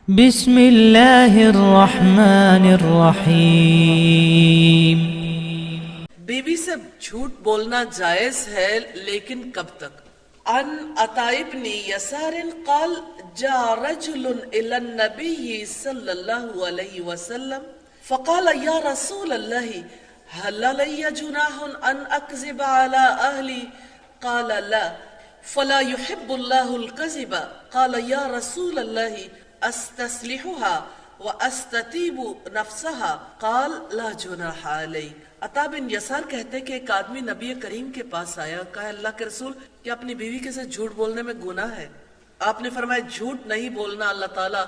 بسم اللہ الرحمن الرحیم۔ بیوی سے جھوٹ بولنا جائز ہے لیکن کب تک؟ عن عطاء بن یسار قال جاء رجل الى النبي صلی اللہ علیہ وسلم فقال یا رسول اللہ هل لي جناح ان اكذب على اهلي قال لا فلا يحب الله الكذب قال یا رسول اللہ استصلحها واستتیب نفسها قال لا جناح علیک۔ عطاء بن یسار کہتے کہ ایک آدمی نبی کریم کے پاس آیا، کہا اللہ کے رسول کیا اپنی بیوی کے ساتھ جھوٹ بولنے میں گناہ ہے؟ آپ نے فرمایا جھوٹ نہیں بولنا، اللہ تعالیٰ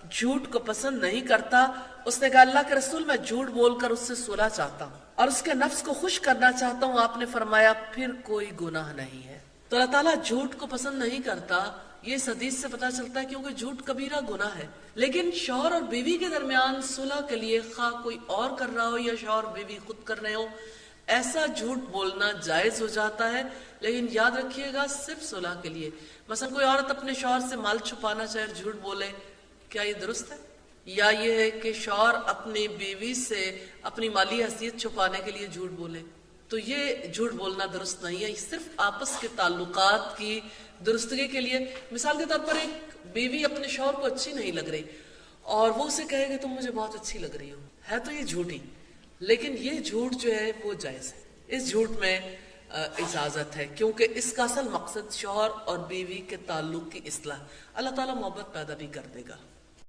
جھوٹ کو پسند نہیں کرتا۔ اس نے کہا اللہ کے رسول میں جھوٹ بول کر اس سے صلح چاہتا ہوں اور اس کے نفس کو خوش کرنا چاہتا ہوں۔ آپ نے فرمایا پھر کوئی گناہ نہیں ہے۔ تو اللہ تعالیٰ جھوٹ کو پسند نہیں کرتا، یہ اس حدیث سے پتہ چلتا ہے، کیونکہ جھوٹ کبیرہ گناہ ہے۔ لیکن شوہر اور بیوی کے درمیان صلح کے لیے خواہ کوئی اور کر رہا ہو یا شوہر بیوی خود کر رہے ہو، ایسا جھوٹ بولنا جائز ہو جاتا ہے، لیکن یاد رکھیے گا صرف صلح کے لیے۔ مثلا کوئی عورت اپنے شوہر سے مال چھپانا چاہے اور جھوٹ بولے، کیا یہ درست ہے؟ یا یہ ہے کہ شوہر اپنی بیوی سے اپنی مالی حیثیت چھپانے کے لیے جھوٹ بولے، تو یہ جھوٹ بولنا درست نہیں ہے۔ یہ صرف آپس کے تعلقات کی درستگی کے لیے۔ مثال کے طور پر ایک بیوی اپنے شوہر کو اچھی نہیں لگ رہی اور وہ اسے کہے کہ تم مجھے بہت اچھی لگ رہی ہو، ہے تو یہ جھوٹی، لیکن یہ جھوٹ جو ہے وہ جائز ہے۔ اس جھوٹ میں اجازت ہے، کیونکہ اس کا اصل مقصد شوہر اور بیوی کے تعلق کی اصلاح۔ اللہ تعالیٰ محبت پیدا بھی کر دے گا۔